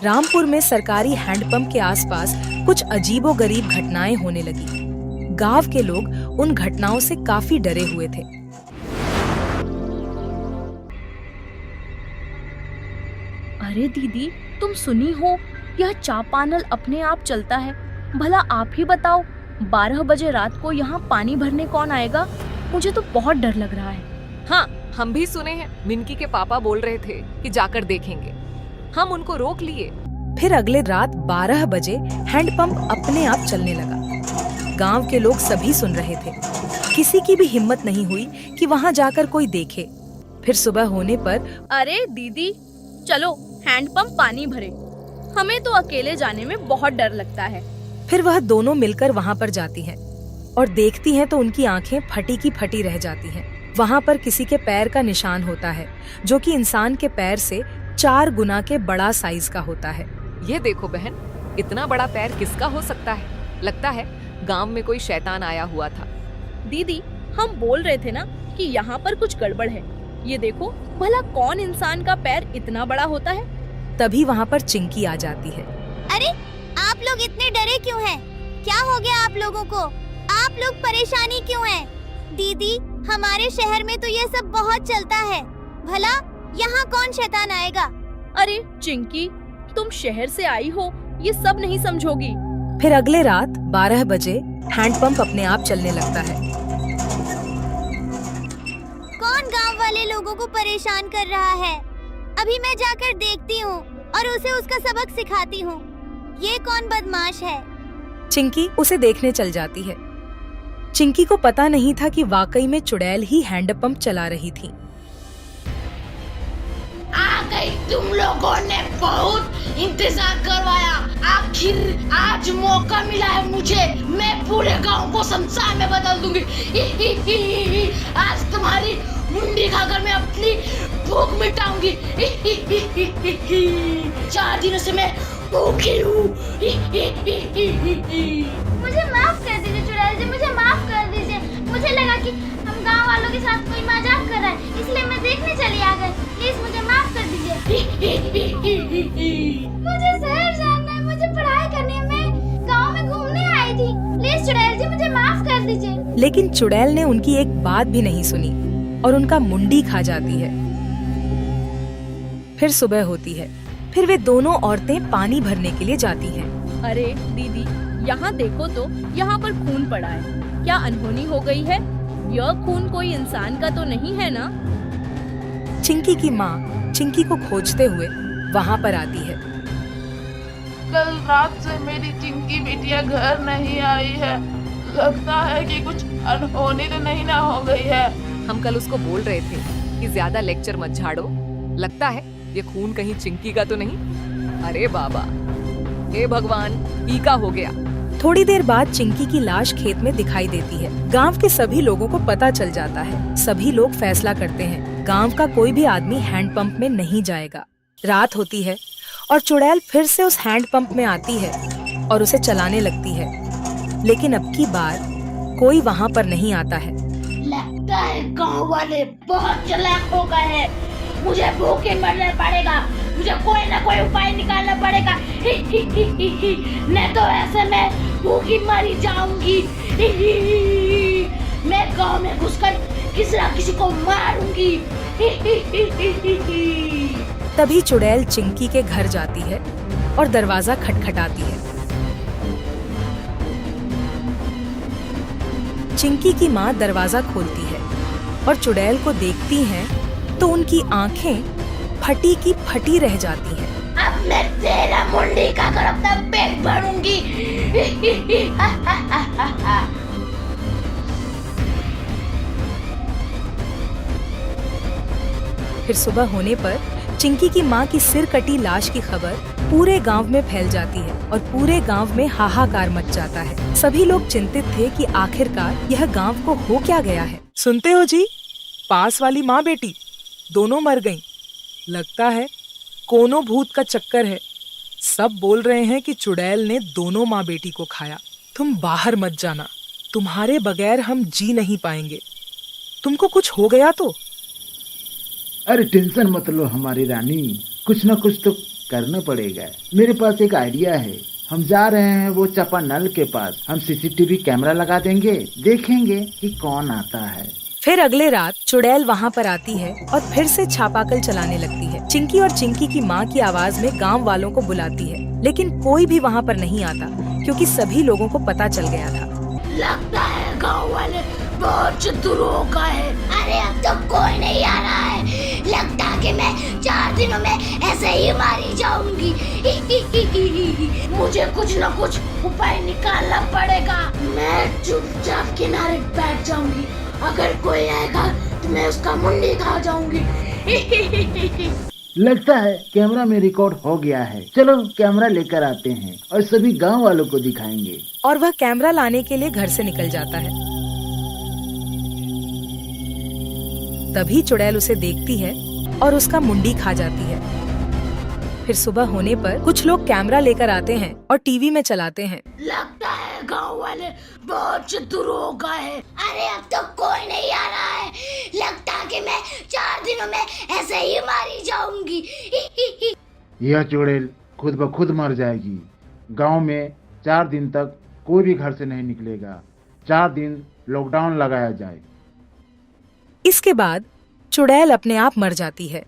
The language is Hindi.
रामपुर में सरकारी हैंडपंप के आसपास कुछ अजीबोगरीब घटनाएं होने लगी। गांव के लोग उन घटनाओं से काफी डरे हुए थे। अरे दीदी, तुम सुनी हो, यह चापानल अपने आप चलता है। भला आप ही बताओ, 12 बजे रात को यहाँ पानी भरने कौन आएगा? मुझे तो बहुत डर लग रहा है। हाँ, हम भी सुने हैं। मिनकी के पापा बोल रहे थे कि जाकर देखेंगे। हम उनको रोक लिए। फिर अगले रात 12 बजे हैंडपंप अपने आप चलने लगा। गांव के लोग सभी सुन रहे थे। किसी की भी हिम्मत नहीं हुई कि वहां जाकर कोई देखे। फिर सुबह होने पर अरे दीदी, चलो हैंडपंप पानी भरे। हमें तो अकेले जाने में बहुत डर लगता है। फिर वह दोनों मिलकर वहां पर जाती हैं और देखती हैं तो उनकी आंखें फटी की फटी रह जाती हैं। वहां पर किसी के पैर का निशान होता है, जो कि इंसान के पैर से 4 गुना के बड़ा साइज का होता है। ये देखो बहन, इतना बड़ा पैर किसका हो सकता है? लगता है गांव में कोई शैतान आया हुआ था। दीदी, हम बोल रहे थे ना कि यहाँ पर कुछ गड़बड़ है। ये देखो, भला कौन इंसान का पैर इतना बड़ा होता है? तभी वहाँ पर चिंकी आ जाती है। अरे, आप लोग इतने डरे क्यों हैं? क्या हो गया आप लोगों को? आप लोग परेशानी क्यों हैं? दीदी, हमारे शहर में तो ये सब बहुत चलता है। भला यहाँ कौन शैतान आएगा? अरे चिंकी, तुम शहर से आई हो, ये सब नहीं समझोगी। फिर अगले रात 12 बजे हैंडपंप अपने आप चलने लगता है। कौन गांव वाले लोगों को परेशान कर रहा है? अभी मैं जाकर देखती हूँ और उसे उसका सबक सिखाती हूँ। ये कौन बदमाश है? चिंकी उसे देखने चल जाती है। चिंकी को पता नहीं था कि वाकई में चुड़ैल ही हैंडपंप चला रही थी। आ गई, तुम लोगों ने बहुत इंतजार करवाया। आखिर आज मौका मिला है मुझे। मैं पूरे गांव को शमशान में बदल दूंगी। आज तुम्हारी मुंडी खाकर मैं अपनी भूख मिटाऊंगी। 4 दिनों से मैं भूखी हूँ। मुझे माफ कर दीजिए चुड़ैल जी, मुझे माफ कर दीजिए। मुझे लगा कि हम गांव वालों के साथ कोई मजाक कर रहा है, इसलिए मैं देखने चली आ गई। प्लीज मुझे माफ कर दीजिए। मुझे शहर जाना है, मुझे पढ़ाई करनी है, मैं गांव में घूमने आई थी। प्लीज चुड़ैल जी, मुझे माफ कर दीजिए। लेकिन चुड़ैल ने उनकी एक बात भी नहीं सुनी और उनका मुंडी खा जाती है। फिर सुबह होती है। फिर वे दोनों औरतें पानी भरने के लिए जाती हैं। अरे दीदी, यहाँ देखो तो, यहाँ पर खून पड़ा है। क्या अनहोनी हो गई है? यह खून कोई इंसान का तो नहीं है ना? चिंकी की माँ चिंकी को खोजते हुए वहाँ पर आती है। कल रात से मेरी चिंकी बिटिया घर नहीं आई है। लगता है कि कुछ अनहोनी तो नहीं ना हो गई है। हम कल उसको बोल रहे थे कि ज्यादा लेक्चर मत झाड़ो। लगता है ये खून कहीं चिंकी का तो नहीं। अरे बाबा, हे भगवान, टीका हो गया। थोड़ी देर बाद चिंकी की लाश खेत में दिखाई देती है। गांव के सभी लोगों को पता चल जाता है। सभी लोग फैसला करते हैं, गांव का कोई भी आदमी हैंडपंप में नहीं जाएगा। रात होती है और चुड़ैल फिर से उस हैंडपंप में आती है और उसे चलाने लगती है। लेकिन अब की बार कोई वहाँ पर नहीं आता है। लगता है गांव वाले बहुत चालाक हो गए हैं। मुझे भूखे मरना पड़ेगा। मुझे कोई ना कोई उपाय निकालना पड़ेगा। नहीं तो ऐसे मैं भूखी मरी जाऊंगी। मैं गांव में घुसकर किसी ना किसी को मारूंगी। तभी चुड़ैल चिंकी के घर जाती है और दरवाजा खटखटाती है। चिंकी की माँ दरवाजा खोलती है और चुड़ैल को देखती हैं तो उनकी आंखें फटी की फटी रह जाती हैं। अब मैं तेरा मुंडी खाकर अपना पेट भरूंगी। फिर सुबह होने पर चिंकी की माँ की सिर कटी लाश की खबर पूरे गांव में फैल जाती है और पूरे गांव में हाहाकार मच जाता है। सभी लोग चिंतित थे कि आखिरकार यह गांव को हो क्या गया है। सुनते हो जी, पास वाली माँ बेटी दोनों मर गईं। लगता है कोनो भूत का चक्कर है। सब बोल रहे हैं कि चुड़ैल ने दोनों माँ बेटी को खाया। तुम बाहर मत जाना, तुम्हारे बगैर हम जी नहीं पाएंगे। तुमको कुछ हो गया तो? अरे टेंशन मत लो हमारी रानी, कुछ न कुछ तो करना पड़ेगा। मेरे पास एक आइडिया है, हम जा रहे हैं वो चापानल के पास, हम सीसीटीवी कैमरा लगा देंगे, देखेंगे कि कौन आता है। फिर अगले रात चुड़ैल वहाँ पर आती है और फिर से छापाकल चलाने लगती है। चिंकी और चिंकी की माँ की आवाज में गांव वालों को बुलाती है, लेकिन कोई भी वहाँ पर नहीं आता क्योंकि सभी लोगों को पता चल गया था। लगता है गांव वाले बहुत चतुर हो गए हैं। अरे अब तो कोई नहीं आ रहा है। लगता है कि मैं 4 दिनों में ऐसे ही मारी जाऊंगी। मुझे कुछ न कुछ उपाय निकालना पड़ेगा। मैं चुपचाप किनारे बैठ जाऊंगी, अगर कोई आएगा तो मैं उसका मुंडी खा जाऊंगी। लगता है कैमरा में रिकॉर्ड हो गया है, चलो कैमरा लेकर आते हैं और सभी गांव वालों को दिखाएंगे। और वह कैमरा लाने के लिए घर से निकल जाता है। तभी चुड़ैल उसे देखती है और उसका मुंडी खा जाती है। फिर सुबह होने पर कुछ लोग कैमरा लेकर आते हैं और टीवी में चलाते हैं। लगता है गांव वाले बहुत चतुर हो गए हैं। अरे अब तो कोई नहीं आ रहा है। लगता है कि मैं 4 दिनों में ऐसे ही मारी जाऊंगी। यह चुड़ैल खुद ब खुद मर जाएगी। गांव में 4 दिन तक कोई भी घर से नहीं निकलेगा। 4 दिन लॉकडाउन लगाया जाए। इसके बाद चुड़ैल अपने आप मर जाती है।